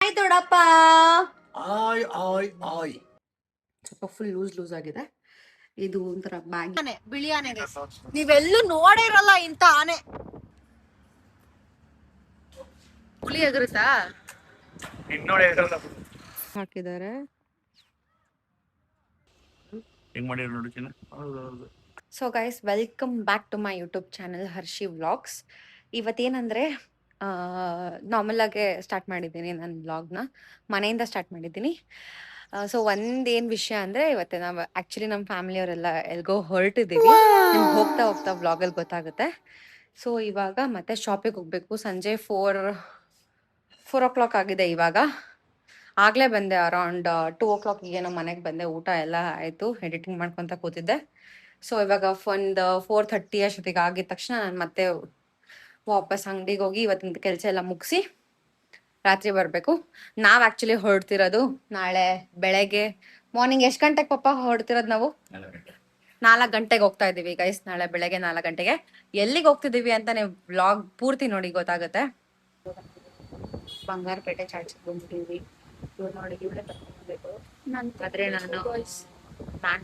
Hi ದೊಡ್ಡಪ್ಪ. ಆಯ್ ಆಯ್ ಆಯ್ ಸ್ವಲ್ಪ full loose ಆಗಿದೆ. ಇದು ಒಂಥರ ಬ್ಯಾಗ್ ಆನೆ, ಬಿಳಿ ಆನೆ guys. ನೀವೆಲ್ಲೂ ನೋಡೇ ಇರಲ್ಲ ಇಂತ ಆನೆ. ಹುಲಿ ಎಗರುತ್ತಾ ಇನ್ನೋಡೆ ಹಾಕಿದ್ದಾರೆ. ಹೆಂಗ್ ಮಾಡಿದ್ರು ನೋಡಿ ಚಿನ್ನ. ಹೌದೌದು. So guys, welcome back to my YouTube channel Harshi vlogs. ಇವತ್ತೇನಂದರೆ ನಾರ್ಮಲ್ ಆಗಿ ಸ್ಟಾರ್ಟ್ ಮಾಡಿದ್ದೀನಿ ನನ್ನ ವ್ಲಾಗ್ನ. ಮನೆಯಿಂದ ಸ್ಟಾರ್ಟ್ ಮಾಡಿದ್ದೀನಿ. ಸೊ ಒಂದೇನು ವಿಷಯ ಅಂದರೆ ಇವತ್ತು ನಾವು ಆ್ಯಕ್ಚುಲಿ ನಮ್ಮ ಫ್ಯಾಮಿಲಿಯವರೆಲ್ಲ ಎಲ್ಗೋ ಹೊರಟಿದ್ದೀವಿ. ನಿಮ್ಗೆ ಹೋಗ್ತಾ ಹೋಗ್ತಾ ವ್ಲಾಗಲ್ಲಿ ಗೊತ್ತಾಗುತ್ತೆ. ಸೊ ಇವಾಗ ಮತ್ತೆ ಶಾಪಿಗೆ ಹೋಗಬೇಕು. ಸಂಜೆ 4 o'clock ಆಗಿದೆ ಇವಾಗ. ಆಗಲೇ ಬಂದೆ, ಅರೌಂಡ್ 2 o'clock ಏನೋ ಮನೆಗೆ ಬಂದೆ. ಊಟ ಎಲ್ಲ ಆಯಿತು, ಎಡಿಟಿಂಗ್ ಮಾಡ್ಕೊತ ಕೂತಿದ್ದೆ. ಸೊ ಇವಾಗ ಒಂದು 4:30 ಅಷ್ಟೊತ್ತಿಗೆ ಆಗಿದ ತಕ್ಷಣ ನಾನು ಮತ್ತೆ ವಾಪಸ್ ಅಂಗಡಿಗೆ ಹೋಗಿ ಇವತ್ತಿನ ಕೆಲಸ ಎಲ್ಲ ಮುಗಿಸಿ ರಾತ್ರಿ ಬರಬೇಕು. ನಾವು ಆ್ಯಕ್ಚುಲಿ ಹೊರಡ್ತಿರೋದು ನಾಳೆ ಬೆಳಗ್ಗೆ ಮಾರ್ನಿಂಗ್. ಎಷ್ಟು ಗಂಟೆಗೆ ಪಪ್ಪ ಹೊರಡ್ತಿರೋದು ನಾವು? 4 ಗಂಟೆಗೆ ಹೋಗ್ತಾ ಇದ್ದೀವಿ ಗೈಸ್. ನಾಳೆ ಬೆಳಗ್ಗೆ 4 ಗಂಟೆಗೆ. ಎಲ್ಲಿಗೆ ಹೋಗ್ತಿದ್ದೀವಿ ಅಂತ ನೀವು ವ್ಲಾಗ್ ಪೂರ್ತಿ ನೋಡಿ ಗೊತ್ತಾಗುತ್ತೆ. ಬಂಗಾರಪೇಟೆ ಚಾಟ್ಸಿಗೆ ಬಂದಿದ್ದೀವಿ. ಇವ್ರು ನೋಡಿ, ಇವಳೇ ತಗೊಂಡ್ಬೇಕು. ಆದ್ರೆ ನಾನು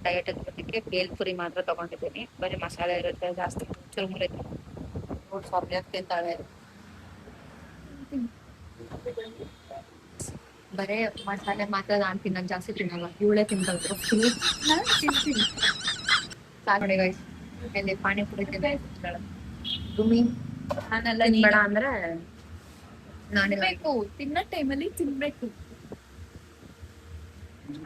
ಡಯಟ್ ಇರೋದಕ್ಕೆ ಬೇಲ್ಪುರಿ ಮಾತ್ರ ತಗೊಂಡಿದ್ದೀನಿ. ಬರೀ ಮಸಾಲೆ ಇರುತ್ತೆ, ಜಾಸ್ತಿ ಚುರುಮುರಿ ನೋಡಿ ಸ್ವಾಮಿ ತಿಂತಾಳೆ. ಬರೇ ಮಸಾಲೆ ಮಾತ್ರ ನಾನು ತಿನ್ನೋದು, ಜಾಸ್ತಿ ತಿನ್ನಲ್ಲ. ಇವಳೇ ತಿಂತವ್ರು ಫುಲ್. ನೋಡಿ ಗೈಸ್, ಇಲ್ಲಿ ಪಾನಿಪುರಿ ತಿಂತಾಳೆ. ಗುಮಿ ತಿನ್ಬೇಡ ಅಂದ್ರೆ ನಾನಿಲ್ಲ. ತಿನ್ನೋ ಟೈಮಲ್ಲಿ ತಿನ್ಬೇಕು.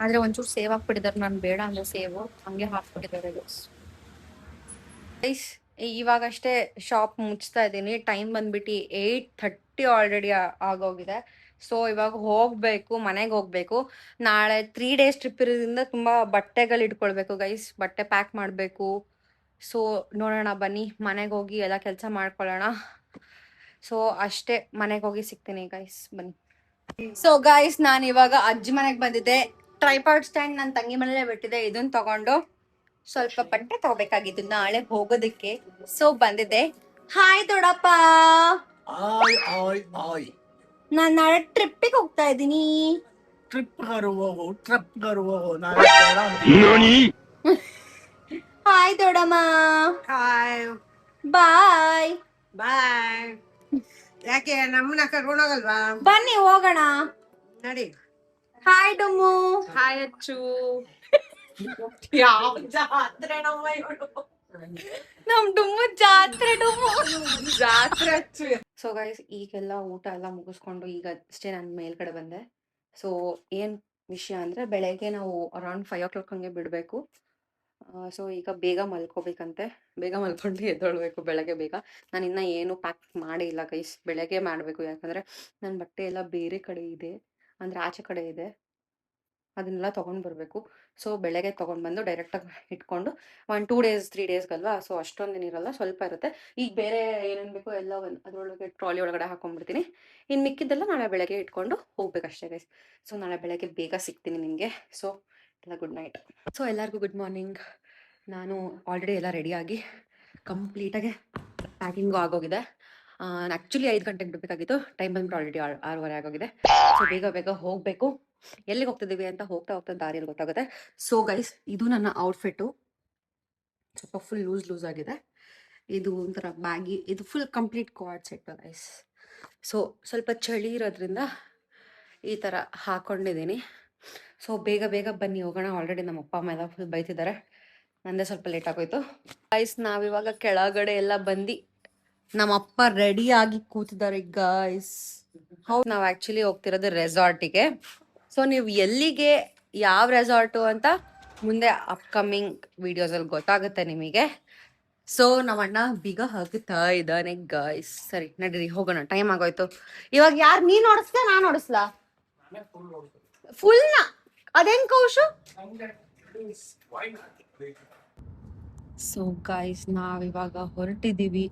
ಆದ್ರೆ ಒಂಚೂರು ಸೇವ್ ಹಾಕ್ಬಿಟ್ಟಿದ್ದಾರೆ. ನಾನು ಬೇಡ ಅಂದ್ರೆ ಸೇವು ಹಂಗೆ ಹಾಕ್ಬಿಟ್ಟಿದ್ದಾರೆ ಗೈಸ್. ಇವಾಗಷ್ಟೇ ಶಾಪ್ ಮುಚ್ತಾ ಇದ್ದೀನಿ. ಟೈಮ್ ಬಂದ್ಬಿಟ್ಟು 8:30 ಆಲ್ರೆಡಿ ಆಗೋಗಿದೆ. ಸೊ ಇವಾಗ ಹೋಗ್ಬೇಕು, ಮನೆಗೆ ಹೋಗ್ಬೇಕು. ನಾಳೆ 3 days ಟ್ರಿಪ್ ಇರೋದ್ರಿಂದ ತುಂಬಾ ಬಟ್ಟೆಗಳು ಇಟ್ಕೊಳ್ಬೇಕು ಗೈಸ್. ಬಟ್ಟೆ ಪ್ಯಾಕ್ ಮಾಡಬೇಕು. ಸೊ ನೋಡೋಣ ಬನ್ನಿ, ಮನೆಗೆ ಹೋಗಿ ಎಲ್ಲ ಕೆಲಸ ಮಾಡ್ಕೊಳ್ಳೋಣ. ಸೊ ಅಷ್ಟೇ, ಮನೆಗೆ ಹೋಗಿ ಸಿಗ್ತೀನಿ ಗೈಸ್, ಬನ್ನಿ. ಸೊ ಗೈಸ್, ನಾನು ಇವಾಗ ಅಜ್ಜಿ ಮನೆಗೆ ಬಂದಿದ್ದೆ. ಟ್ರೈಪಾಡ್ ಸ್ಟ್ಯಾಂಡ್ ನನ್ನ ತಂಗಿ ಮನೇಲೆ ಬಿಟ್ಟಿದೆ. ಇದನ್ನ ತಗೊಂಡು ಸ್ವಲ್ಪ ಬಟ್ಟೆ ತಗೋಬೇಕಾಗಿತ್ತು ನಾಳೆ ಹೋಗೋದಕ್ಕೆ. ಸೊ ಬಂದಿದ್ದೆ. ಹಾಯ್ ದೊಡ್ಡಪ್ಪ. ಆಯ್ ಆಯ್ ಆಯ್ ನಾನು ನಾಳೆ ಟ್ರಿಪ್ಪಿಗೆ ಹೋಗ್ತಾ ಇದ್ದೀನಿ. ಟ್ರಿಪ್ ಹೋಗು ನಾಳೆ. ಹಾಯ್ ದೊಡ್ಡಮ್ಮ. ಹಾಯ್ ಬಾಯ್ ಬಾಯ್. ಯಾಕೆ ನಮ್ಮನ್ನ ಕರ್ಕೊಂಡು ಹೋಗಲ್ವಾ? ಬನ್ನಿ ಹೋಗೋಣ. ನಡಿ. ಹಾಯ್ ಡೊಮ್ಮು. ಹಾಯ್ ಅಚ್ಚು. ಯಾವ ಜಾತ್ರೆ ನಮ್ಮ ಇವಳು. ನಮ್ ಡುಮ್ಮು ಜಾತ್ರೆ. ಡುಮ್ಮು ಜಾತ್ರೆ ಅಚ್ಚು. ಸೊ ಗೈಸ್, ಈಗೆಲ್ಲ ಊಟ ಎಲ್ಲ ಮುಗಿಸ್ಕೊಂಡು ಈಗ ಅಷ್ಟೇ ನಾನು ಮೇಲ್ಗಡೆ ಬಂದೆ. ಸೊ ಏನು ವಿಷಯ ಅಂದರೆ, ಬೆಳಗ್ಗೆ ನಾವು ಅರೌಂಡ್ 5 o'clock ಹಂಗೆ ಬಿಡಬೇಕು. ಸೊ ಈಗ ಬೇಗ ಮಲ್ಕೋಬೇಕಂತೆ. ಬೇಗ ಮಲ್ಕೊಂಡು ಎದ್ದೊಳ್ಬೇಕು ಬೆಳಗ್ಗೆ ಬೇಗ. ನಾನು ಇನ್ನೂ ಏನು ಪ್ಯಾಕ್ ಮಾಡೇ ಇಲ್ಲ ಗೈಸ್. ಬೆಳಗ್ಗೆ ಮಾಡಬೇಕು. ಯಾಕಂದರೆ ನನ್ನ ಬಟ್ಟೆ ಎಲ್ಲ ಬೇರೆ ಕಡೆ ಇದೆ, ಅಂದರೆ ಆಚೆ ಕಡೆ ಇದೆ. ಅದನ್ನೆಲ್ಲ ತೊಗೊಂಡು ಬರಬೇಕು. ಸೊ ಬೆಳಗ್ಗೆ ತೊಗೊಂಡು ಬಂದು ಡೈರೆಕ್ಟಾಗಿ ಇಟ್ಕೊಂಡು 2 days 3 daysಗಲ್ವಾ. ಸೊ ಅಷ್ಟೊಂದೇನಿರಲ್ಲ, ಸ್ವಲ್ಪ ಇರುತ್ತೆ. ಈಗ ಬೇರೆ ಏನೇನು ಬೇಕೋ ಎಲ್ಲ ಅದರೊಳಗೆ ಟ್ರಾಲಿ ಒಳಗಡೆ ಹಾಕೊಂಡ್ಬಿಡ್ತೀನಿ. ಇನ್ನು ಮಿಕ್ಕಿದ್ದೆಲ್ಲ ನಾಳೆ ಬೆಳಗ್ಗೆ ಇಟ್ಕೊಂಡು ಹೋಗ್ಬೇಕಷ್ಟೇ ಗೈಸ್. ಸೊ ನಾಳೆ ಬೆಳಗ್ಗೆ ಬೇಗ ಸಿಗ್ತೀನಿ ನಿಮಗೆ. ಸೊ ಎಲ್ಲ ಗುಡ್ ನೈಟ್. ಸೊ ಎಲ್ಲರಿಗೂ ಗುಡ್ ಮಾರ್ನಿಂಗ್. ನಾನು ಆಲ್ರೆಡಿ ಎಲ್ಲ ರೆಡಿಯಾಗಿ ಕಂಪ್ಲೀಟಾಗಿ ಪ್ಯಾಕಿಂಗು ಆಗೋಗಿದೆ. ಆ್ಯಕ್ಚುಲಿ 5 ಗಂಟೆಗೆ ಬಿಡಬೇಕಾಗಿತ್ತು. ಟೈಮ್ ಬಂದ್ಬಿಟ್ಟು ಆಲ್ರೆಡಿ 6:30 ಆಗೋಗಿದೆ. ಸೊ ಬೇಗ ಹೋಗಬೇಕು. ಎಲ್ಲಿಗೆ ಹೋಗ್ತಿದ್ದೀವಿ ಅಂತ ಹೋಗ್ತಾ ದಾರಿಯಲ್ಲಿ ಗೊತ್ತಾಗುತ್ತೆ. ಸೊ ಗೈಸ್, ಇದು ನನ್ನ ಔಟ್ಫಿಟ್ಟು. ಸ್ವಲ್ಪ ಫುಲ್ ಲೂಸ್ ಆಗಿದೆ. ಇದು ಒಂಥರ ಬ್ಯಾಗಿ. ಇದು full complete card set guys. So ಸ್ವಲ್ಪ ಚಳಿ ಇರೋದ್ರಿಂದ ಈ ಥರ ಹಾಕ್ಕೊಂಡಿದ್ದೀನಿ. ಸೊ ಬೇಗ ಬನ್ನಿ ಹೋಗೋಣ. ಆಲ್ರೆಡಿ ನಮ್ಮ ಅಪ್ಪ ಅಮ್ಮ ಎಲ್ಲ ಫುಲ್ ಬೈತಿದ್ದಾರೆ. ನಂದೇ ಸ್ವಲ್ಪ ಲೇಟ್ ಆಗೋಯ್ತು ಗೈಸ್. ನಾವಿವಾಗ ಕೆಳಗಡೆ ಎಲ್ಲ ಬಂದು ನಮ್ಮ ಅಪ್ಪ ರೆಡಿಯಾಗಿ ಕೂತಿದ್ದಾರೆ ಗೈಸ್. ಹೌದು, ನಾವು ಆ್ಯಕ್ಚುಲಿ ಹೋಗ್ತಿರೋದು ರೆಸಾರ್ಟಿಗೆ. ಸೊ ನೀವು ಎಲ್ಲಿಗೆ, ಯಾವ ರೆಸಾರ್ಟು ಅಂತ ಮುಂದೆ ಅಪ್ಕಮಿಂಗ್ ವಿಡಿಯೋಸಲ್ಲಿ ಗೊತ್ತಾಗುತ್ತೆ ನಿಮಗೆ. ಸೊ ನಮ್ಮಣ್ಣ ಬೀಗ ಹಾಕುತ್ತಾ ಇದ್ದಾನೆ ಗೈಸ್. ಸರಿ ನಡೀರಿ ಹೋಗೋಣ, ಟೈಮ್ ಆಗೋಯ್ತು. ಇವಾಗ ಯಾರು, ನೀನು ಓಡಿಸ್ಲಾ ನಾನು ಓಡಿಸ್ಲಾ? ಫುಲ್ನ ಅದೇನ್ ಕೌಶು. ಸೊ ಗೈಸ್, ನಾವಿವಾಗ ಹೊರಟಿದ್ದೀವಿ.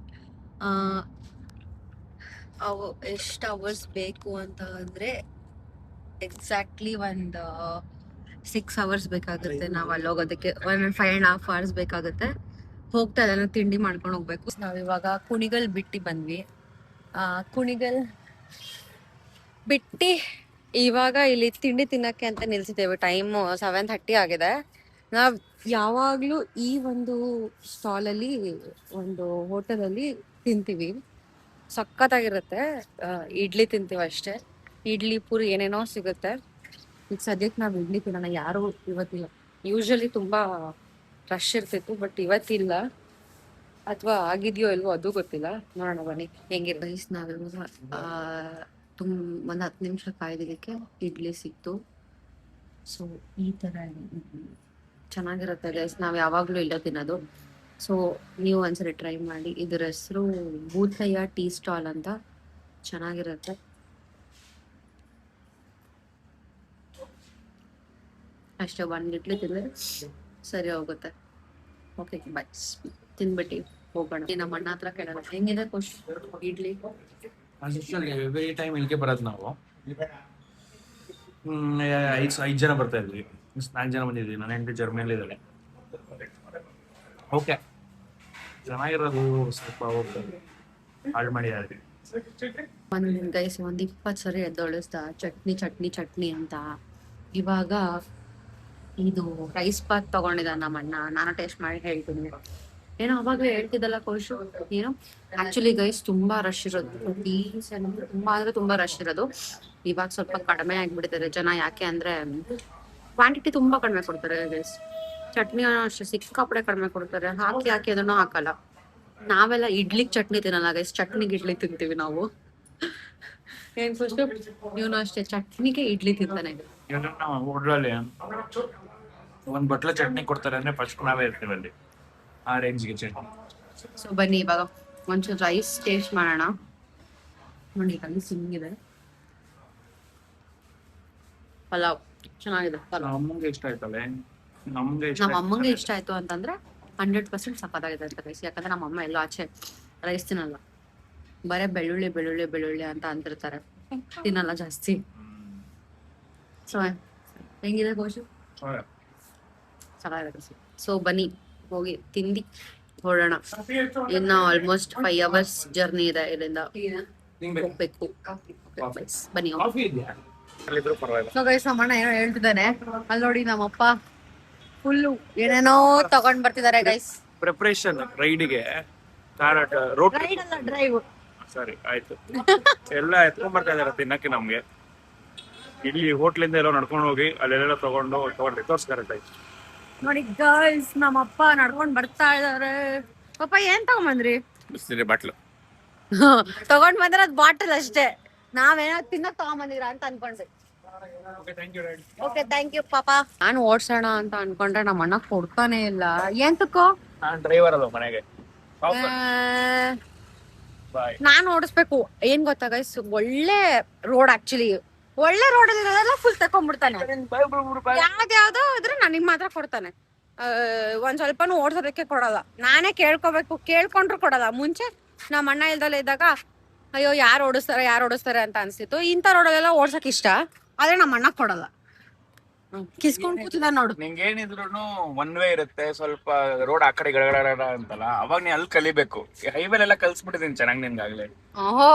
ಅವು ಎಷ್ಟು ಅವರ್ಸ್ ಬೇಕು ಅಂತ ಅಂದರೆ ಎಕ್ಸಾಕ್ಟ್ಲಿ ಒಂದು 6 hours ಬೇಕಾಗುತ್ತೆ. ನಾವು ಅಲ್ಲಿ ಹೋಗೋದಕ್ಕೆ 5.5 hours ಬೇಕಾಗುತ್ತೆ. ಹೋಗ್ತಾ ಇಲ್ಲ, ತಿಂಡಿ ಮಾಡ್ಕೊಂಡು ಹೋಗ್ಬೇಕು. ನಾವಿವಾಗ ಕುಣಿಗಲ್ ಬಿಟ್ಟು ಬಂದ್ವಿ. ಕುಣಿಗಲ್ ಬಿಟ್ಟು ಇವಾಗ ಇಲ್ಲಿ ತಿಂಡಿ ತಿನ್ನಕ್ಕೆ ಅಂತ ನಿಲ್ಸಿದ್ದೇವೆ. ಟೈಮ್ 7:30 ಆಗಿದೆ. ನಾವ್ ಯಾವಾಗ್ಲೂ ಈ ಒಂದು ಸ್ಟಾಲ್ ಅಲ್ಲಿ, ಒಂದು ಹೋಟೆಲ್ ಅಲ್ಲಿ ತಿಂತೀವಿ. ಸಖತ್ತಾಗಿರುತ್ತೆ. ಇಡ್ಲಿ ತಿಂತೀವಿ ಅಷ್ಟೇ. ಇಡ್ಲಿ ಪೂರಿ ಏನೇನೋ ಸಿಗುತ್ತೆ. ಈಗ ಸದ್ಯಕ್ಕೆ ನಾವ್ ಇಡ್ಲಿ ತಿನ್ನೋಣ. ಯಾರು ಇವತ್ತಿಲ್ಲ. ಯೂಶಲಿ ತುಂಬಾ ರಶ್ ಇರ್ತಿತ್ತು, ಬಟ್ ಇವತ್ತಿಲ್ಲ. ಅಥವಾ ಆಗಿದೆಯೋ ಇಲ್ವೋ ಅದು ಗೊತ್ತಿಲ್ಲ. ನೋಡೋಣ ಬನ್ನಿ ಹೆಂಗಿರ್. ರೈಸ್ ನಾವಿವಾಗ ಒಂದು 10 ನಿಮಿಷ ಕಾಯ್ದಿದ್ದಕ್ಕೆ ಇಡ್ಲಿ ಸಿಕ್ತು. ಸೊ ಈ ಥರ ಇಡ್ಲಿ ಚೆನ್ನಾಗಿರುತ್ತೆ ಗೈಸ್. ನಾವು ಯಾವಾಗಲೂ ಇಲ್ಲ ತಿನ್ನೋದು. ಸೊ ನೀವು ಒಂದ್ಸರಿ ಟ್ರೈ ಮಾಡಿ. ಇದ್ರ ಹೆಸರು ಭೂತಯ್ಯ ಟೀ ಸ್ಟಾಲ್ ಅಂತ. ಚೆನ್ನಾಗಿರುತ್ತೆ. ಅಷ್ಟೇ, 1 ಇಡ್ಲಿ ತಿಂದರೆ ಸರಿ ಹೋಗುತ್ತೆ. Okay bye. ತಿನ್ಬಿಟ್ಟು ಹೋಗೋಣ. ನಮ್ಮ ಅಣ್ಣ ಹತ್ರ ಕೇಳೋಣ ಹೆಂಗಿದೆ ಖುಷಿ ಇಡ್ಲಿ. ಎವ್ರಿ ಟೈಮ್ ಇಲ್ಲಿಗೆ ಬರೋದು ನಾವು. 5 ಜನ ಬರ್ತಾ ಇದ್ವಿ. 4 ಜನ ಬಂದಿದ್ವಿ. ನನ್ನ ಹೆಂಡತಿ ಜರ್ಮನಿಯಲ್ಲಿ ಇದ್ದಾಳೆ. ಓಕೆ, ಚೆನ್ನಾಗಿರೋದು. ಸ್ವಲ್ಪ ಹೋಗ್ತದೆ, ಹಾಳು ಮಾಡಿದ್ದಾರೆ. ಒಂದು 20 ಸರಿ ಎದ್ದೊಳಿಸ್ದ ಚಟ್ನಿ ಚಟ್ನಿ ಚಟ್ನಿ ಅಂತ. ಇವಾಗ ಇದು ರೈಸ್ ಬಾತ್ ತಗೊಂಡಿದ್ದ ನಮ್ಮ ಅಣ್ಣ. ನಾನು ಟೇಸ್ಟ್ ಮಾಡಿ ಹೇಳ್ತೀನಿ. ಏನೋ ಅವಾಗಲೇ ಹೇಳ್ತಿದ್ದಲ್ಲ ಕೌಶು, ಏನು ಆಕ್ಚುಲಿ ಗೈಸ್ ತುಂಬಾ ರಶ್ ಇರೋದು. ತುಂಬಾ ಅಂದ್ರೆ ತುಂಬಾ ರಶ್ ಇರೋದು. ಇವಾಗ ಸ್ವಲ್ಪ ಕಡಿಮೆ ಆಗ್ಬಿಡ್ತಾರೆ ಜನ. ಯಾಕೆ ಅಂದ್ರೆ ಕ್ವಾಂಟಿಟಿ ತುಂಬಾ ಕಡಿಮೆ ಕೊಡ್ತಾರೆ ಗೈಸ್. ಚಟ್ನಿ ಅಷ್ಟೇ ಸಿಕ್ಕಾಪಡೆ ಕಡಿಮೆ ಕೊಡ್ತಾರೆ. ಹಾಕಿ ಅದನ್ನು ಹಾಕಲ್ಲ. ನಾವೆಲ್ಲ ಇಡ್ಲಿಗೆ ಚಟ್ನಿ ತಿನ್ನಲ್ಲ ಗೈಸ್, ಚಟ್ನಿಗೆ ಇಡ್ಲಿ ತಿಂತೀವಿ ನಾವು. ಏನ್ ಖುಷಿ, ಇವನು ಅಷ್ಟೇ ಚಟ್ನಿಗೆ ಇಡ್ಲಿ ತಿಂತಾನೆ. ಹೋಟ್ಲಲ್ಲಿ ಒಂದ್ ಬಟ್ಲ ಚಟ್ನಿ ಕೊಡ್ತಾರೆ ಅಂದ್ರೆ ಫಸ್ಟ್ ನಾವೇ ಇರ್ತೀವಿ ಅಲ್ಲಿ. ಆ ರೇಂಜ್ಗೆ ಚಟ್ನಿ. ಸೊ ಬನ್ನಿ ಇವಾಗ ಒಂಚೂರು ರೈಸ್ ಟೇಸ್ಟ್ ಮಾಡೋಣ. ನೋಡಿ ರೈಸ್ ಹಿಂಗಿದೆ. ಪಲಾವ್ ಚೆನ್ನಾಗಿದೆ. ನಮ್ಮ ಅಮ್ಮಂಗೆ ಇಷ್ಟ ಆಯ್ತಲ್ಲ. ನಮ್ಮ ಅಮ್ಮಂಗೆ ಇಷ್ಟ ಆಯ್ತು ಅಂತಂದ್ರೆ 100% ಸಖತ್ತಾಗಿದೆ ಅಂತ ರೈಸ್. ಯಾಕಂದ್ರೆ ನಮ್ಮ ಅಮ್ಮ ಎಲ್ಲೋ ಆಚೆ ರೈಸ್ ತಿನ್ನಲ್ಲ. ಬರೇ ಬೆಳ್ಳುಳ್ಳಿ ಬೆಳ್ಳುಳ್ಳಿ ಬೆಳ್ಳುಳ್ಳಿ ಅಂತ ಅಂತಿರ್ತಾರೆ, ತಿನ್ನಲ್ಲ ಜಾಸ್ತಿ. ಸೊ ಹೆಂಗಿದೆ ಗೋಶು? ಚೆನ್ನಾಗಿದೆ. ಸೊ ಬನ್ನಿ ಹೋಗಿ ತಿಂದು ಹೊರಡೋಣ. ಇನ್ನು ಆಲ್ಮೋಸ್ಟ್ 5 hours ಜರ್ನಿ ಇದೆ ಇಲ್ಲಿಂದ ಹೋಗ್ಬೇಕು. ಬನ್ನಿ. ಸೊ ಗೈಸ್ ನಮ್ಮ ಅಣ್ಣ ಏನೋ ಹೇಳ್ತಿದ್ದಾನೆ. ಅಲ್ಲಿ ನೋಡಿ ನಮ್ಮಪ್ಪ ಫುಲ್ಲು ಏನೇನೋ ತಗೊಂಡ್ ಬರ್ತಿದ್ದಾರೆ ಗೈಸ್. ಪ್ರಿಪರೇಷನ್ ರೈಡ್ಗೆ ರೈಡ್ ಅಲ್ಲ, ಡ್ರೈವ್. ಸರಿ ಆಯ್ತು. ಎಲ್ಲ ಎತ್ಕೊಂಡ್ ಬರ್ತಾ ಇದಾರೆ ತಿನ್ನಕ್ಕೆ. ನಮ್ಗೆ ಇಲ್ಲಿ ಹೋಟ್ಲಿಂದ ಎಲ್ಲೋ ನಡ್ಕೊಂಡು ಹೋಗಿ ಅಲ್ಲೆಲ್ಲ ತಗೊಂಡು ತೋರ್ಸ್ಕರತ್ತೆ. ನೋಡಿ ಗೈಸ್ ನಮ್ಮಪ್ಪ ನಡ್ಕೊಂಡ್ ಬರ್ತಾ ಇದಾರೆ. ಪಾಪ ಏನ್ ತಗೊಂಬಂದ್ರಿ? ಬಾಟ್ಲು ತಗೊಂಡ್ ಬಂದ್ರೆ ಅದ್ ಬಾಟಲ್ ಅಷ್ಟೇ. ನಾವೇನೋ ತಿನ್ನಕ್ ತಗೊಂಬಂದಿರ ಅಂತ ಅನ್ಕೊಂಡ್ವಿ. ಓಕೆ ಥ್ಯಾಂಕ್ ಯು ಪಾಪ. ನಾನು ಓಡ್ಸೋಣ ಅಂತ ಅನ್ಕೊಂಡ್ರೆ ನಮ್ಮ ಅಣ್ಣ ಕೊಡ್ತಾನೆ ಇಲ್ಲ. ಏನ್ ತಕ್ಕೋ? ನಾನ್ ಡ್ರೈವರ್ ಅದು ಮನೆಗೆ. ನಾನ್ ಓಡಿಸ್ಬೇಕು. ಏನ್ ಗೊತ್ತಾ ಗೈಸ್, ಒಳ್ಳೆ ರೋಡ್ ಆಕ್ಚುಲಿ. ಒಳ್ಳೆ ರೋಡ್ ಇರೋದೆಲ್ಲ ಫುಲ್ ತಕೊಂಡ್ಬಿಡ್ತಾನೆ. ಯಾವ್ದಾವ್ದೋ ಇದ್ರೆ ನನಗ್ ಮಾತ್ರ ಕೊಡ್ತಾನೆ. ಒಂದ್ ಸ್ವಲ್ಪನೂ ಓಡ್ಸೋದಕ್ಕೆ ಕೊಡಲ್ಲ. ನಾನೇ ಕೇಳ್ಕೊಬೇಕು, ಕೇಳ್ಕೊಂಡ್ರು ಕೊಡಲ್ಲ. ಮುಂಚೆ ನಮ್ಮ ಅಣ್ಣ ಇಲ್ದಲ್ಲ ಇದ್ದಾಗ ಅಯ್ಯೋ ಯಾರು ಓಡಿಸ್ತಾರೆ ಅಂತ ಅನ್ಸ್ತಿತ್ತು. ಇಂಥ ರೋಡಲ್ಲೆಲ್ಲ ಓಡ್ಸಕ್ ಇಷ್ಟ, ಆದ್ರೆ ನಮ್ಮ ಅಣ್ಣ ಕೊಡಲ್ಲ. ಕಿಸ್ಕೊಂಡ್ ಕೂತಿದ ನೋಡು. ನಿಂಗೇನಿದ್ರು ಒನ್ ವೇ ಇರುತ್ತೆ. ಸ್ವಲ್ಪ ರೋಡ್ ಆ ಕಡೆ ಗಡಗಡ ಅಂತಲ್ಲ, ಅವಾಗ ನೀ ಅಲ್ಲಿ ಕಲಿಬೇಕು. ಹೈವೇಲ್ ಎಲ್ಲ ಕಲ್ಸ್ಬಿಟ್ಟಿದೀನಿ ಚೆನ್ನಾಗಿ ನಿನ್ಗಾಗ್ಲೇ. ಓಹೋ,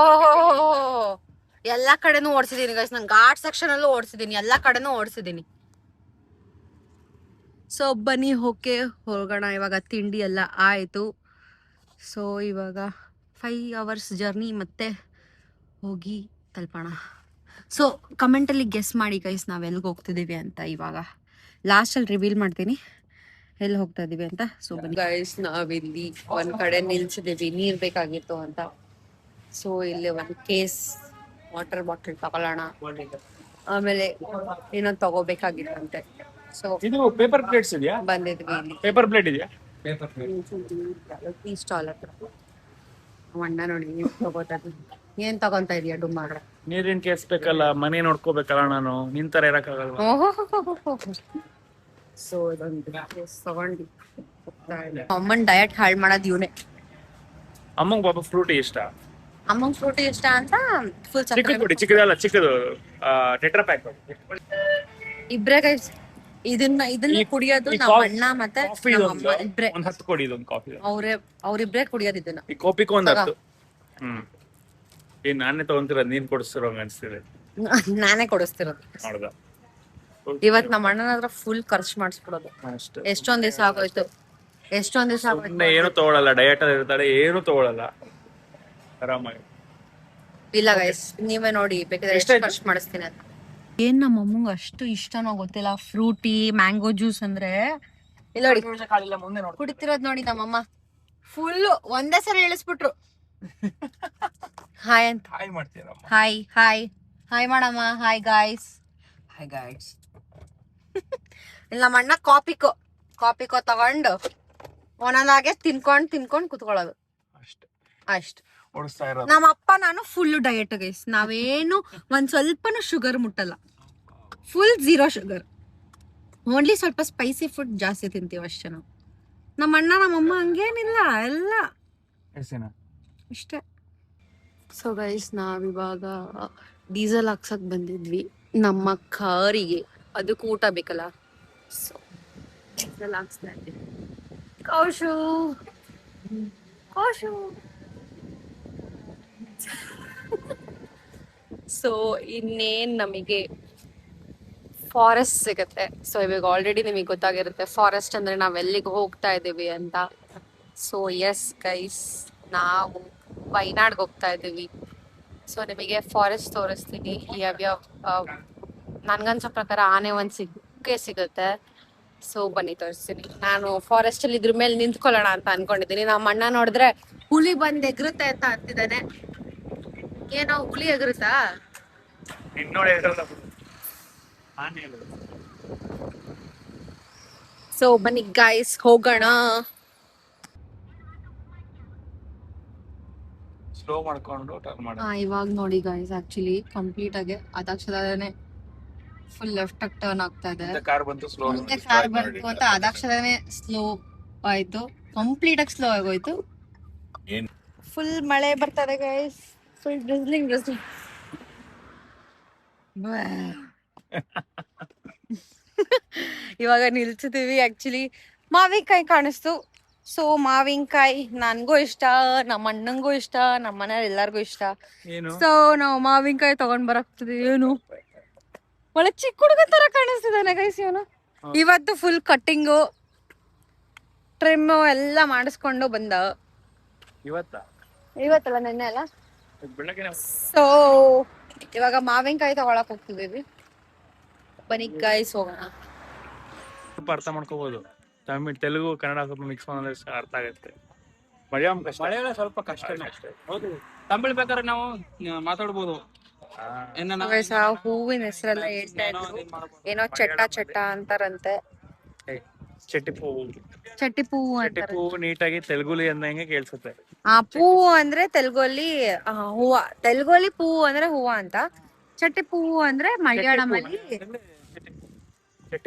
ಎಲ್ಲಾ ಕಡೆನೂ ಓಡಿಸಿದೀನಿ ಗೈಸ್. ನಾನು ಘಾಟ್ ಸೆಕ್ಷನ್ ಅಲ್ಲೂ ಓಡಿಸಿದೀನಿ, ಎಲ್ಲಾ ಕಡೆನೂ ಓಡಿಸಿದೀನಿ. ಸೊ ಬನ್ನಿ ಹೋಗಕ್ಕೆ ಹೋಗೋಣ. ಇವಾಗ ತಿಂಡಿ ಎಲ್ಲ ಆಯ್ತು. ಸೊ ಇವಾಗ 5 hours ಜರ್ನಿ ಮತ್ತೆ ಹೋಗಿ ತಲುಪೋಣ. ಸೊ ಕಮೆಂಟಲ್ಲಿ ಗೆಸ್ ಮಾಡಿ ಗೈಸ್ ನಾವು ಎಲ್ಲಿಗೆ ಹೋಗ್ತಿದ್ದೀವಿ ಅಂತ. ಇವಾಗ ಲಾಸ್ಟಲ್ಲಿ ರಿವೀಲ್ ಮಾಡ್ತೀನಿ ಎಲ್ಲಿ ಹೋಗ್ತಾ ಇದೀವಿ ಅಂತ. ಸೊ ಬನ್ನಿ ಗೈಸ್, ನಾವಿಲ್ಲಿ ಒಂದ್ ಕಡೆ ನಿಲ್ಸಿದ್ದೀವಿ, ನೀರ್ ಬೇಕಾಗಿತ್ತು ಅಂತ. ಸೊ ಇಲ್ಲಿ ಒಂದು ಕೇಸ್ ವಾಟರ್ ಬಾಟಲ್ ತಗೊಳ್ಳೋಣ. ಆಮೇಲೆ ಏನೋ ತಗೋಬೇಕಾಗಿತ್ತಂತೆ. ಸೊ ಇದು ಪೇಪರ್ ಪ್ಲೇಟ್ಸ್ ಇದೆಯಾ? ಬಂದಿದ್ವಿ ಇಲ್ಲಿ ಪೇಪರ್ ಪ್ಲೇಟ್ ಇದೆಯಾ? ಟೀ ಸ್ಟಾಲ್ ಹತ್ರ. ಅಣ್ಣ ನೋಡಿ ತಗೋತಾ ಏನ್ ತಗೊಂತ ಇದೀಯ ಡುಮ್ಮಾರ? ನೀರಿನ ಕೇಸ್ ಬೇಕಲ್ಲ, ಮನೆ ನೋಡ್ಕೋಬೇಕಲ್ಲ. ನಾನು ನಿಂತರ ಇರಕ್ಕಾಗಲ್ವಾ? ಸೊ ಇದೊಂದು ಕೇಸ್ ತಗೊಂಡು ಅಮ್ಮನ್ ಡಯಟ್ ಹಾಳು ಮಾಡೋದು ಇವನೇ. ಅಮ್ಮಂಗ್ ಪಾಪ ಫ್ರೂಟಿ ಇಷ್ಟ. ಅಮ್ಮಂಗ್ ಫ್ರೂಟಿ ಇಷ್ಟ ಅಂತ ಫುಲ್ ಚಿಕ್ಕದಲ್ಲ, ಚಿಕ್ಕದು ಟೆಟ್ರಾ ಪ್ಯಾಕ್. ಇಬ್ರೇ ಗೈಸ್ ಇದನ್ನ ಕುಡಿಯೋದು ನಮ್ಮ ಅಣ್ಣ ಮತ್ತೆ ನಮ್ಮ ಅಮ್ಮ ಇಬ್ರೇ. ಒಂದ್ 10 ಕೊಡಿ ಇದೊಂದು ಕಾಫಿ. ಅವ್ರಿಬ್ರೇ ಕುಡಿಯೋದು ಇದನ್ನ. ಈ ಕಾಫಿಗೂ ಒಂದ್ 10. ಏನ್ ನಾನೇ ತಗೊಂತಿರೋದು ನೀನ್ ಕೊಡಿಸ್ತಿರೋ ಅನ್ಸ್ತಿದೆ. ನಾನೇ ಕೊಡಿಸ್ತಿರೋದು. ಮಾಡ್ದ ಇವತ್ ನಮ್ಮ ಅಣ್ಣನ ಹತ್ರ ಫುಲ್ ಖರ್ಚು ಮಾಡಿಸ್ಬಿಡೋದು. ಅಷ್ಟೇ. ಎಷ್ಟೊಂದ್ ದಿವಸ ಆಗೋಯ್ತು ಸುಮ್ಮನೆ ಏನು ತಗೊಳಲ್ಲ, ಡಯಟ್ ಅಲ್ಲಿ ಇರ್ತಾಳೆ, ಏನು ತಗೊಳಲ್ಲ, ಆರಾಮಾಗಿ. ಇಲ್ಲ ಗೈಸ್, ನೀವೇ ನೋಡಿ ಬೇಕಾದ್ರೆ ಎಷ್ಟು ಎಷ್ಟಾಯ್ತು? ಖರ್ಚು ಮಾಡಿಸ್ತೀನಿ ಅಂತ. ಏನ್ ನಮ್ಮ ಅಮ್ಮಂಗ ಅಷ್ಟು ಇಷ್ಟನೋ ಗೊತ್ತಿಲ್ಲ ಫ್ರೂಟಿ ಮ್ಯಾಂಗೋ ಜ್ಯೂಸ್ ಅಂದ್ರೆ. ಇಲ್ಲ ನೋಡಿ ಕುಡಿತಿರೋದ್ ನೋಡಿ ನಮ್ಮಮ್ಮ ಫುಲ್ ಒಂದೇ ಸರಿ ಇಳಿಸ್ಬಿಟ್ರು. ಹಾಯ್ ಅಂತ. ಹಾಯ್ ಮಾಡ್ತೀರಮ್ಮ. ಹಾಯ್ ಹಾಯ್ ಹಾಯ್ ಮಾಡಮ್ಮ. Hi guys. Hi guys. ಇಲ್ಲ ನಮ್ಮ ಅಣ್ಣ ಕಾಪಿಕೋ ತಗೊಂಡು ಒಂದೊಂದಾಗೆ ತಿನ್ಕೊಂಡ್ ಕುತ್ಕೊಳ್ಳೋದು ಅಷ್ಟೇ, ಅಷ್ಟ್. ಓಡಿಸ್ತಾ ಇರೋದು. ನಮ್ಮ ಅಪ್ಪ ನಾನು ಫುಲ್ ಡಯಟ್ ಗೈಸ್. ನಾವೇನು ಒಂದ್ ಸ್ವಲ್ಪನೂ ಶುಗರ್ ಮುಟ್ಟಲ್ಲ, ಫುಲ್ ಝೀರೋ ಶುಗರ್. ಓನ್ಲಿ ಸ್ವಲ್ಪ ಸ್ಪೈಸಿ ಫುಡ್ ಜಾಸ್ತಿ ತಿಂತೀವಿ ಅಷ್ಟೇ ನಾವು. ನಮ್ಮ ಅಣ್ಣ ನಮ್ಮಮ್ಮ ಹಂಗೇನಿಲ್ಲ, ಎಲ್ಲ ಇಷ್ಟೇ. ಸೊ ಗೈಸ್, ನಾವಿವಾಗ ಡೀಸೆಲ್ ಹಾಕ್ಸಕ್ ಬಂದಿದ್ವಿ ನಮ್ಮ ಕಾರಿಗೆ. ಅದಕ್ಕೂ ಊಟ ಬೇಕಲ್ಲ, ಸೊ ಡೀಸೆಲ್ ಹಾಕ್ಸ್ತಾ ಇದ್ದೀವಿ. ಕೌಶು ಸೊ ಇನ್ನೇನ್ ನಮಗೆ ಫಾರೆಸ್ಟ್ ಸಿಗುತ್ತೆ. ಸೊ ಇವಾಗ ಆಲ್ರೆಡಿ ನಿಮಗೆ ಗೊತ್ತಾಗಿರುತ್ತೆ ಫಾರೆಸ್ಟ್ ಅಂದ್ರೆ ನಾವ್ ಎಲ್ಲಿಗೆ ಹೋಗ್ತಾ ಇದೀವಿ ಅಂತ. ಸೊ ಎಸ್ ಗೈಸ್, ನಾವು ವಯನಾಡ್ಗೆ ಹೋಗ್ತಾ ಇದೀವಿ. ಸೊ ನಿಮಗೆ ಫಾರೆಸ್ಟ್ ತೋರಿಸ್ತೀನಿ ಯಾವ್ಯಾವ. ನನ್ಗನ್ಸೋ ಪ್ರಕಾರ ಆನೆ ಒಂದ್ ಸಿಗುತ್ತೆ. ಸೊ ಬನ್ನಿ ತೋರಿಸ್ತೀನಿ. ನಾನು ಫಾರೆಸ್ಟ್ ಅಲ್ಲಿ ಇದ್ರ ಮೇಲೆ ನಿಂತ್ಕೊಳ್ಳೋಣ ಅಂತ ಅನ್ಕೊಂಡಿದ್ದೀನಿ. ನಮ್ಮ ಅಣ್ಣ ನೋಡಿದ್ರೆ ಹುಲಿ ಬಂದ್ ಎಗರುತ್ತೆ ಅಂತ ಅಂತಿದ್ದಾನೆ. ಏನೋ ಹುಲಿ ಎಗರುತ್ತಾ? ಸೊ ಬನ್ನಿ ಗೈಸ್, ಹೋಗೋಣ. ಸ್ಲೋ ಮಾಡ್ಕೊಂಡು ಟರ್ನ್ ಮಾಡಿ. ಇವಾಗ ನೋಡಿ ಗೈಸ್, ಆಕ್ಚುಲಿ ಕಂಪ್ಲೀಟ್ ಆಗಿ ಅದಾಕ್ಷರನೇ ಫುಲ್ ಲೆಫ್ಟ್ ಟರ್ನ್ ಆಗ್ತಾ ಇದೆ. ಕಾರ್ ಬಂತು, ಸ್ಲೋ ಮುಂದೆ ಕಾರ್ ಬಂತು ಅಂತ ಅದಾಕ್ಷರನೇ ಸ್ಲೋ ಆಯ್ತು, ಕಂಪ್ಲೀಟ್ ಆಗಿ ಸ್ಲೋ ಆಗೋಯ್ತು. ಫುಲ್ ಮಳೆ ಬರ್ತದೆ ಗೈಸ್, ಫುಲ್ ಡ್ರಿಸ್ಲಿಂಗ್. ಇವಾಗ ನಿಲ್ಸಿದೀವಿ. ಆಕ್ಚುಲಿ ಮಾವಿನಕಾಯಿ ಕಾಣಿಸ್ತು. ಸೊ ಮಾವಿನಕಾಯಿ ನನ್ಗೂ ಇಷ್ಟ, ನಮ್ಮ ಅಣ್ಣಂಗೂ ಇಷ್ಟ, ನಮ್ಮ ಮನೇಲಿ ಎಲ್ಲಾರ್ಗು ಇಷ್ಟ. ಸೊ ನಾವು ಮಾವಿನಕಾಯಿ ತಗೊಂಡ್ ಬರಾಕ್ತಿದ್ವಿ. ಏನು ಒಳ್ಳೆ ಚಿಕ್ಕ ಹುಡುಗ ತರ ಕಾಣಿಸ್ತಿದ್ದಾನೆ ಗೈಸ್ ಇವನು. ಇವತ್ತು ಫುಲ್ ಕಟ್ಟಿಂಗು ಟ್ರಿಮ್ ಎಲ್ಲ ಮಾಡಿಸ್ಕೊಂಡು ಬಂದ. ಇವತ್ತಲ್ಲ ನೆನ್ನೆ ಅಲ್ಲ. ಸೊ ಇವಾಗ ಮಾವಿನಕಾಯಿ ತಗೊಳಕ್ ಹೋಗ್ತಿದೀವಿ. ಬನ್ನಿ ಗೈಸ್, ಹೋಗೋಣ. ಸ್ವಲ್ಪ ಅರ್ಥ ಮಾಡ್ಕೋಬಹುದು. ತಮಿಳ್, ತೆಲುಗು, ಕನ್ನಡ ಸ್ವಲ್ಪ ಮಿಕ್ಸ್ ಮಾಡಿದ್ರೆ ಅರ್ಥ ಆಗುತ್ತೆ. ಮಲಯಾಳಂ ಸ್ವಲ್ಪ ಕಷ್ಟ. ಹೌದು, ತಮಿಳ್ ಬೇಕಾದ್ರೆ ನಾವು ಮಾತಾಡ್ಬೋದು. ಹೂವಿನ ಹೆಸರೆಲ್ಲ ಹೇಳ್ತಾ ಇದ್ರು. ಏನೋ ಚಟ್ಟ ಅಂತಾರಂತೆ. ಚಟ್ಟಿ ಪೂವು ನೀಟಾಗಿ ತೆಲುಗುಲಿ ಅಂದಂಗೆ ಕೇಳಿಸುತ್ತೆ. ಪೂವು ಅಂದ್ರೆ ತೆಲುಗಲ್ಲಿ ಹೂವ. ತೆಲುಗಲ್ಲಿ ಪೂವು ಅಂದ್ರೆ ಹೂವ ಅಂತ. ಚಟ್ಟಿ ಪೂವು ಅಂದ್ರೆ ಮಲಯಾಳಂ ಅಲ್ಲಿ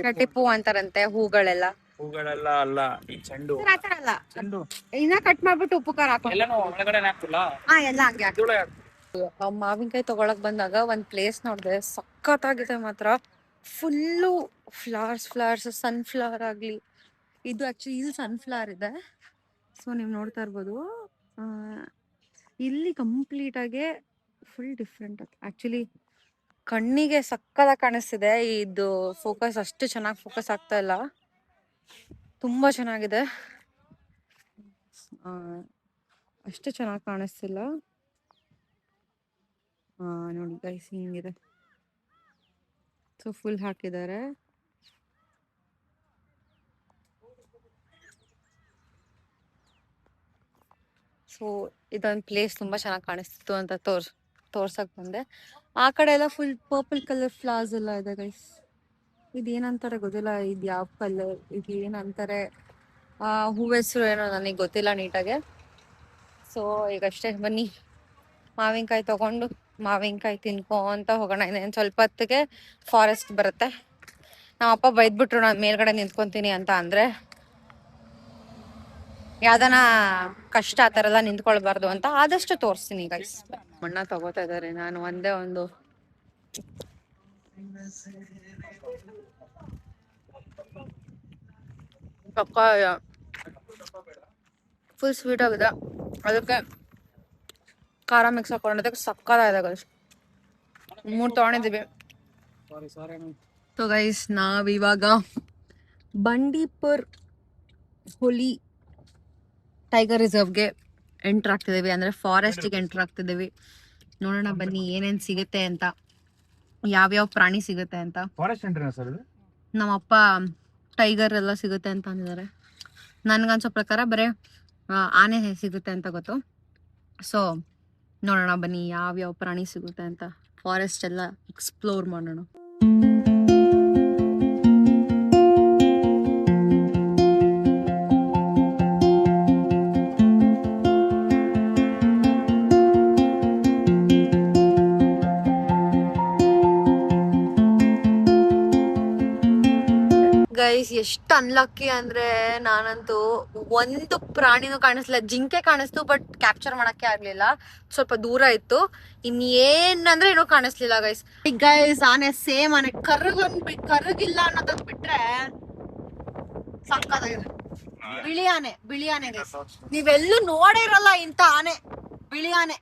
ಚಟ್ಟಿ ಪೂ ಅಂತಾರಂತೆ. ಹೂಗಳೆಲ್ಲ ಅಲ್ಲ, ಈ ಚೆಂಡು ಅಲ್ಲ. ಇನ್ನ ಕಟ್ ಮಾಡ್ಬಿಟ್ಟು ಉಪ್ಪು ಖಾರ ಹಾಕೊಂಡು ಎಲ್ಲ ಹಂಗೆ. ಮಾವಿನಕಾಯಿ ತಗೊಳಕ್ ಬಂದಾಗ ಒಂದ್ ಪ್ಲೇಸ್ ನೋಡಿದೆ, ಸಖತ್ತಾಗಿದೆ ಮಾತ್ರ. ಫುಲ್ಲು ಫ್ಲವರ್ಸ್, ಸನ್ಫ್ಲವರ್ ಆಗ್ಲಿ. ಇದು ಆಕ್ಚುಲಿ ಇಲ್ಲಿ ಸನ್ಫ್ಲವರ್ ಇದೆ. ಸೊ ನೀವು ನೋಡ್ತಾ ಇರ್ಬೋದು, ಇಲ್ಲಿ ಕಂಪ್ಲೀಟ್ ಆಗಿ ಫುಲ್ ಡಿಫ್ರೆಂಟ್ ಆಕ್ಚುಲಿ. ಕಣ್ಣಿಗೆ ಸಕ್ಕತ್ತಾಗಿ ಕಾಣಿಸ್ತಿದೆ. ಇದು ಫೋಕಸ್ ಅಷ್ಟು ಚೆನ್ನಾಗಿ ಫೋಕಸ್ ಆಗ್ತಾ ಇಲ್ಲ, ತುಂಬಾ ಚೆನ್ನಾಗಿದೆ. ಅಷ್ಟು ಚೆನ್ನಾಗಿ ಕಾಣಿಸ್ತಿಲ್ಲ. ನೋಡಿ ಗೈಸ್, ಹಿಂಗಿದೆ. ಸೊ ಫುಲ್ ಹಾಕಿದ್ದಾರೆ. ಸೊ ಇದೊಂದು ಪ್ಲೇಸ್ ತುಂಬಾ ಚೆನ್ನಾಗಿ ಕಾಣಿಸ್ತಿತ್ತು ಅಂತ ತೋರ್ಸಕ್ ಬಂದೆ. ಆ ಕಡೆ ಎಲ್ಲ ಫುಲ್ ಪರ್ಪಲ್ ಕಲರ್ ಫ್ಲವರ್ಸ್ ಎಲ್ಲ ಇದೆ ಗೈಸ್. ಇದೇನಂತಾರೆ ಗೊತ್ತಿಲ್ಲ, ಇದು ಯಾವ ಕಲರ್, ಇದು ಏನಂತಾರೆ, ಹೂವ ಹೆಸರು ಏನೋ ನನಗೆ ಗೊತ್ತಿಲ್ಲ ನೀಟಾಗೆ. ಸೊ ಈಗಷ್ಟೇ ಬನ್ನಿ ಮಾವಿನಕಾಯಿ ತಗೊಂಡು ಮಾವಿನಕಾಯಿ ತಿನ್ಕೊಂತ ಹೋಗೋಣ. ಇನ್ನೇನು ಸ್ವಲ್ಪ ಹೊತ್ತಿಗೆ ಫಾರೆಸ್ಟ್ ಬರುತ್ತೆ. ನಮ್ಮ ಅಪ್ಪ ಬೈದ್ಬಿಟ್ರು ನಾನು ಮೇಲ್ಗಡೆ ನಿಂತ್ಕೊಂತೀನಿ ಅಂತ. ಅಂದ್ರೆ ಯಾವ್ದನ ಕಷ್ಟ ಆ ಥರ ಎಲ್ಲ ನಿಂತ್ಕೊಳ್ಬಾರ್ದು ಅಂತ. ಆದಷ್ಟು ತೋರಿಸ್ತೀನಿ ಗೈಸ್. ಮಣ್ಣ ತಗೋತಾ ಇದಾರೆ. ನಾನು ಒಂದೇ ಒಂದು ಫುಲ್ ಸ್ವೀಟ್ ಆಗಿದೆ, ಅದಕ್ಕೆ ಖಾರ ಮಿಕ್ಸ್ ಹಾಕೊಂಡೋದಕ್ಕೆ ಸಕ್ಕತ್ತಾಗಿದೆ ಗೈಸ್. 3 ತಗೊಂಡಿದ್ದೀವಿ. ಸೊ ಗೈಸ್ ನಾವಿವಾಗ ಬಂಡೀಪುರ್ ಹುಲಿ ಟೈಗರ್ ರಿಸರ್ವ್ಗೆ ಎಂಟರ್ ಆಗ್ತಿದ್ದೀವಿ, ಅಂದ್ರೆ ಫಾರೆಸ್ಟಿಗೆ ಎಂಟರ್ ಆಗ್ತಿದ್ದೀವಿ. ನೋಡೋಣ ಬನ್ನಿ ಏನೇನ್ ಸಿಗುತ್ತೆ ಅಂತ, ಯಾವ್ಯಾವ ಪ್ರಾಣಿ ಸಿಗುತ್ತೆ ಅಂತ. ಫಾರೆಸ್ಟ್ ಎಂಟ್ರಿನಾ ಸರ್ ಇದು? ನಮ್ಮಪ್ಪ ಟೈಗರ್ ಎಲ್ಲ ಸಿಗುತ್ತೆ ಅಂತ ಅಂದಿದ್ದಾರೆ. ನನ್ಗನ್ಸೋ ಪ್ರಕಾರ ಬರೀ ಆನೆ ಸಿಗುತ್ತೆ ಅಂತ ಗೊತ್ತು. ಸೊ ನೋಡೋಣ ಬನ್ನಿ ಯಾವ್ಯಾವ ಪ್ರಾಣಿ ಸಿಗುತ್ತೆ ಅಂತ, ಫಾರೆಸ್ಟ್ ಎಲ್ಲ ಎಕ್ಸ್ಪ್ಲೋರ್ ಮಾಡೋಣ. ಗೈಸ್ ಎಷ್ಟು ಅನ್ಲಕ್ಕಿ ಅಂದ್ರೆ, ನಾನಂತೂ ಒಂದು ಪ್ರಾಣಿನೂ ಕಾಣಿಸ್ಲಿಲ್ಲ. ಜಿಂಕೆ ಕಾಣಿಸ್ತು ಬಟ್ ಕ್ಯಾಪ್ಚರ್ ಮಾಡಕ್ಕೆ ಆಗ್ಲಿಲ್ಲ, ಸ್ವಲ್ಪ ದೂರ ಇತ್ತು. ಇನ್ನೇನಂದ್ರೆ ಏನೋ ಕಾಣಿಸ್ಲಿಲ್ಲ ಗೈಸ್. ಗೈಸ್ ಆನೆ ಸೇಮ್ ಆನೆ, ಕರ್ರಗಿಲ್ಲ ಅನ್ನೋದ್ ಬಿಟ್ರೆ ಸಕ್ಕತ್ತಾಗಿದೆ. ಬಿಳಿ ಆನೆ ಗೈಸ್, ನೀವೆಲ್ಲೂ ನೋಡೇ ಇರಲ್ಲ ಇಂತ ಆನೆ, ಬಿಳಿ ಆನೆ.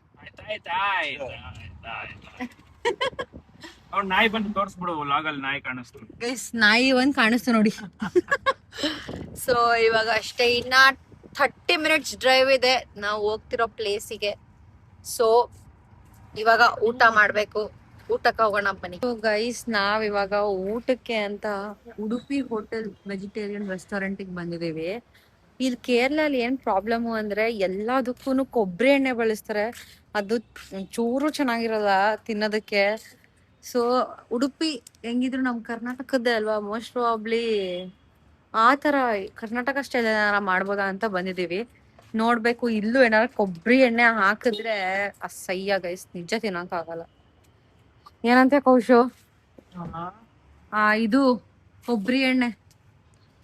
ಅವ್ರು ನಾಯಿ ಬಂದು ತೋರಿಸ್ಬಿಡು, ಲಾಗಲ್ಲಿ ನಾಯಿ ಕಾಣಿಸ್ತು ಗೈಸ್, ನಾಯಿ ಒಂದ್ ಕಾಣಿಸ್ತು ನೋಡಿ. ಸೊ ಇವಾಗ ಅಷ್ಟೇ, ಇನ್ನ 30 ಮಿನಿಟ್ಸ್ ಡ್ರೈವ್ ಇದೆ ನಾವು ಹೋಗ್ತಿರೋ ಪ್ಲೇಸಿಗೆ. ಸೊ ಇವಾಗ ಊಟ ಮಾಡ್ಬೇಕು, ಊಟಕ್ಕೆ ಹೋಗೋಣ ಬನ್ನಿ. ಸೊ ಗೈಸ್ ನಾವಿವಾಗ ಊಟಕ್ಕೆ ಅಂತ ಉಡುಪಿ ಹೋಟೆಲ್ ವೆಜಿಟೇರಿಯನ್ ರೆಸ್ಟೋರೆಂಟಿಗೆ ಬಂದಿದ್ದೀವಿ. ಇಲ್ಲಿ ಕೇರಳಲ್ಲಿ ಏನ್ ಪ್ರಾಬ್ಲಮ್ ಅಂದ್ರೆ ಎಲ್ಲದಕ್ಕೂ ಕೊಬ್ಬರಿ ಎಣ್ಣೆ ಬಳಸ್ತಾರೆ, ಅದು ಚೂರು ಚೆನ್ನಾಗಿರಲ್ಲ ತಿನ್ನೋದಕ್ಕೆ. ಸೊ ಉಡುಪಿ ಹೆಂಗಿದ್ರು ನಮ್ ಕರ್ನಾಟಕದ್ದೇ ಅಲ್ವಾ, ಮೋಸ್ಟ್ ಪ್ರಾಬ್ಲಿ ಆ ತರ ಕರ್ನಾಟಕ ಸ್ಟೈಲ್ ಏನಾರ ಮಾಡ್ಬೋದಾ ಅಂತ ಬಂದಿದೀವಿ. ನೋಡ್ಬೇಕು, ಇಲ್ಲೂ ಏನಾರ ಕೊಬ್ಬರಿ ಎಣ್ಣೆ ಹಾಕಿದ್ರೆ ಅಸಹ್ಯ ಗೈಸ್, ನಿಜ ತಿನ್ನಕ್ ಆಗಲ್ಲ. ಏನಂತೆ ಕೌಶು? ಇದು ಕೊಬ್ಬರಿ ಎಣ್ಣೆ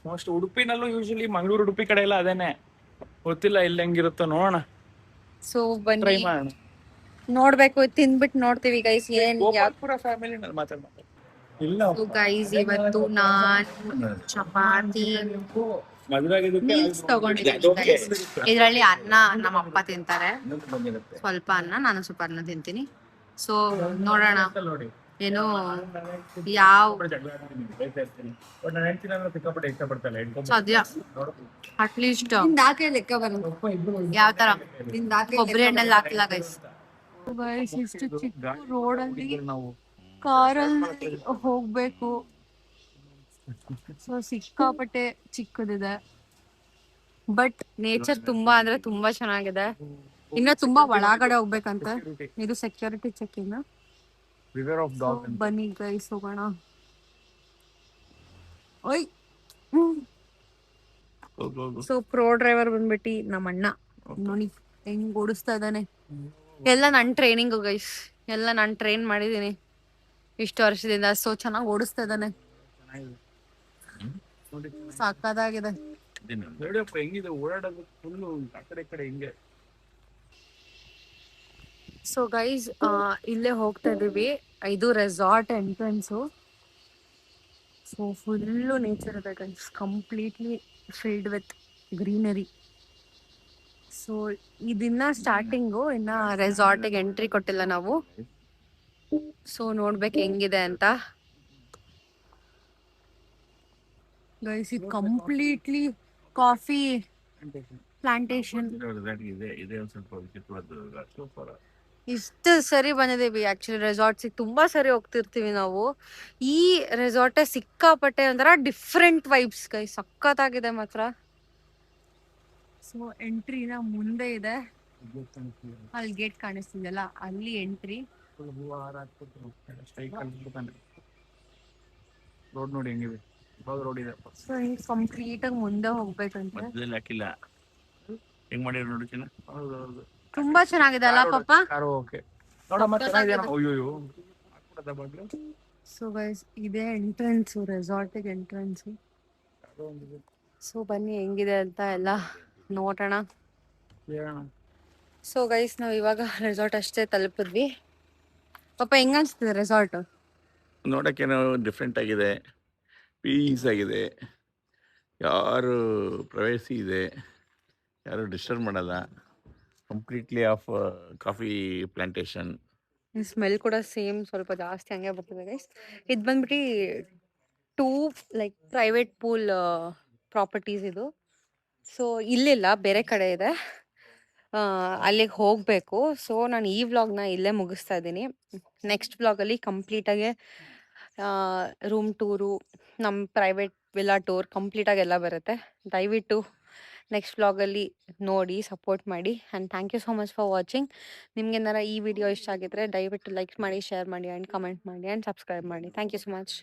ಮೋಸ್ಟ್ ಉಡುಪಿನಲ್ಲೂ ಯೂಶಲಿ ಮಂಗಳೂರು ಉಡುಪಿ ಕಡೆ ಎಲ್ಲ ಅದೇನೆ, ಗೊತ್ತಿಲ್ಲ ಇಲ್ಲಿ ಹೆಂಗಿರುತ್ತೋ ನೋಡೋಣ, ಸೊ ಟ್ರೈ ಬನ್ನಿ ಮಾಡೋಣ. ನೋಡ್ಬೇಕು, ತಿಂದ್ಬಿಟ್ಟು ನೋಡ್ತೀವಿ ಗೈಸ್ ಏನ್ ಪೂರ ಫ್ಯಾಮಿಲಿ ಇಲ್ಲ. ಗೈಸ್ ಇವತ್ತು ನಾನ್ ಚಪಾತಿ ಮೀಲ್ಸ್ ತಗೊಂಡಿದ್ದೀನಿ ಗೈಸ್. ಇದ್ರಲ್ಲಿ ಅನ್ನ ನಮ್ಮಪ್ಪ ತಿಂತಾರೆ, ಸ್ವಲ್ಪ ಅನ್ನ, ನಾನು ಸ್ವಲ್ಪ ಅನ್ನ ತಿಂತೀನಿ. ಸೊ ನೋಡೋಣ ಏನು ಯಾವ ಸದ್ಯ ಅಟ್ಲೀಸ್ಟ್ ಲೆಕ್ಕ ಬರೋದು ಯಾವ ತರ ಕೊಬ್ಬರಿ ಎಣ್ಣೆಲ್ಲ ಹಾಕಿಲ್ಲ ಗೈಸ್. ಗೈಸ್ ಇಷ್ಟು ಚಿಕ್ಕ ರೋಡಲ್ಲಿ ಕಾರಲ್ಲಿ ಹೋಗ್ಬೇಕು. ಸೊ ಸಿಕ್ಕಾಪಟ್ಟೆ ಚಿಕ್ಕದಿದೆ, ಬಟ್ ನೇಚರ್ ತುಂಬಾ ಅಂದ್ರೆ ತುಂಬಾ ಚೆನ್ನಾಗಿದೆ. ಇನ್ನ ತುಂಬಾ ಒಳಗಡೆ ಹೋಗ್ಬೇಕಂತ, ಇದು ಸೆಕ್ಯೂರಿಟಿ ಚೆಕಿಂಗ್. ಬನ್ನಿ ಗೈಸ್ ಹೋಗೋಣ. ಓಯ್ ಸೊ ಪ್ರೋ ಡ್ರೈವರ್ ಬಂದ್ಬಿಟ್ಟು ನಮ್ಮ ಅಣ್ಣ, ನೋಡಿ ಹೆಂಗ್ ಓಡಿಸ್ತಾ ಇದ್ದಾನೆ. ಎಲ್ಲ ನನ್ ಟ್ರೈನಿಂಗ್ ಗೈಸ್, ಎಲ್ಲ ನಾನು ಟ್ರೈನ್ ಮಾಡಿದೀನಿ ಇಷ್ಟು ವರ್ಷದಿಂದ. ಸೊ ಚೆನ್ನಾಗಿ ಓಡಿಸ್ತಾ ಇದ್ದಾನೆ, ಸಾಕಾಗಿದೆ. ಹೆಂಗಿದೆ ಓಡಾಡೋದು ಫುಲ್ಲು ಆ ಕಡೆ ಈ ಕಡೆ ಹಿಂಗೆ. ಸೊ ಗೈಸ್ ಇಲ್ಲೇ ಹೋಗ್ತಾ ಇದೀವಿ, ಇದು resort entrance. So full nature ಇದೆ guys, completely filled with greenery. So ಇದಿನ್ನ ಸ್ಟಾರ್ಟಿಂಗು, ಇನ್ನ ರೆಸಾರ್ಟಿಗೆ ಎಂಟ್ರಿ ಕೊಟ್ಟಿಲ್ಲ ನಾವು. ಸೊ ನೋಡ್ಬೇಕು ಹೆಂಗಿದೆ ಅಂತ ಗೈಸ್. ಇದು ಕಂಪ್ಲೀಟ್ಲಿ ಕಾಫಿ ಪ್ಲಾಂಟೇಶನ್. ಇಷ್ಟು ಸರಿ ಬಂದಿದ್ದೀವಿ ಆಕ್ಚುಲಿ ರೆಸಾರ್ಟ್ಸಿಗೆ, ತುಂಬಾ ಸರಿ ಹೋಗ್ತಿರ್ತೀವಿ ನಾವು. ಈ ರೆಸಾರ್ಟೇ ಸಿಕ್ಕಾಪಟ್ಟೆ ಒಂಥರ ಡಿಫ್ರೆಂಟ್ ವೈಬ್ಸ್ ಗೈಸ್, ಸಖತ್ತಾಗಿದೆ ಮಾತ್ರ. ಸೊ ಎಂಟ್ರಿನ ಮುಂದೆ ಇದೆ, ಅಲ್ಲಿ ಗೇಟ್ ಕಾಣಿಸ್ತಿದೆಯಲ್ಲ ಅಲ್ಲಿ ಎಂಟ್ರಿ. ರೋಡ್ ನೋಡಿ ಹೆಂಗಿದೆ, ರೋಡ್ ಇದೆ. ಸೊ ಹಿಂಗ್ ಕಂಪ್ಲೀಟ್ ಆಗಿ ಮುಂದೆ ಹೋಗ್ಬೇಕಂತೆ. ಹಾಕಿಲ್ಲ ಹೆಂಗ್ ಮಾಡಿರೋ ನೋಡಿ, ಹೌದೌದು ತುಂಬಾ ಚೆನ್ನಾಗಿದೆ ಅಲ್ಲ ಪಾಪ. ಸೊ ಗೈಸ್ ಇದೇ ಎಂಟ್ರೆನ್ಸ್, ರೆಸಾರ್ಟಿಗೆ ಎಂಟ್ರೆನ್ಸ್. ಸೊ ಬನ್ನಿ ಹೆಂಗಿದೆ ಅಂತ ಎಲ್ಲ ನೋಡೋಣ. ಸೊ ಗೈಸ್ ನಾವ್ ಇವಾಗ ರೆಸಾರ್ಟ್ ಅಷ್ಟೇ ತಲುಪಿದ್ವಿ. ಪಾಪ ಹೆಂಗ ಅನ್ಸ್ತಿದೆ ರೆಸಾರ್ಟ್? ನೋಡೋಕ್ಕೇನೋ ಡಿಫ್ರೆಂಟ್ ಆಗಿದೆ, ಪೀಸ್ ಆಗಿದೆ, ಯಾರು ಪ್ರೈವಸಿ ಇದೆ, ಯಾರು ಡಿಸ್ಟರ್ಬ್ ಮಾಡಲ್ಲ. Completely of coffee plantation, smell ಕೂಡ ಸೇಮ್ ಸ್ವಲ್ಪ ಜಾಸ್ತಿ ಹಂಗೆ ಬರ್ತದೆ ಗೈಸ್. ಇದು ಬಂದ್ಬಿಟ್ಟು 2 ಲೈಕ್ ಪ್ರೈವೇಟ್ ಪೂಲ್ ಪ್ರಾಪರ್ಟೀಸ್ ಇದು. ಸೊ ಇಲ್ಲಿಲ್ಲ, ಬೇರೆ ಕಡೆ ಇದೆ. ಅಲ್ಲಿಗೆ ಹೋಗಬೇಕು. ಸೊ ನಾನು ಈ ವ್ಲಾಗ್ನ ಇಲ್ಲೇ ಮುಗಿಸ್ತಾ ಇದ್ದೀನಿ. ನೆಕ್ಸ್ಟ್ ವ್ಲಾಗಲ್ಲಿ ಕಂಪ್ಲೀಟಾಗಿ ರೂಮ್ ಟೂರು, ನಮ್ಮ ಪ್ರೈವೇಟ್ ವಿಲ್ಲಾ ಟೂರ್ ಕಂಪ್ಲೀಟಾಗಿ ಎಲ್ಲ ಬರುತ್ತೆ. ದಯವಿಟ್ಟು ನೆಕ್ಸ್ಟ್ ವ್ಲಾಗಲ್ಲಿ ನೋಡಿ ಸಪೋರ್ಟ್ ಮಾಡಿ. And thank you so much for watching. ನಿಮ್ಗೇನಾರ ಈ ವಿಡಿಯೋ ಇಷ್ಟ ಆಗಿದ್ರೆ ದಯವಿಟ್ಟು ಲೈಕ್ ಮಾಡಿ, ಶೇರ್ ಮಾಡಿ ಆ್ಯಂಡ್ ಕಮೆಂಟ್ ಮಾಡಿ ಆ್ಯಂಡ್ ಸಬ್ಸ್ಕ್ರೈಬ್ ಮಾಡಿ. Thank you so much.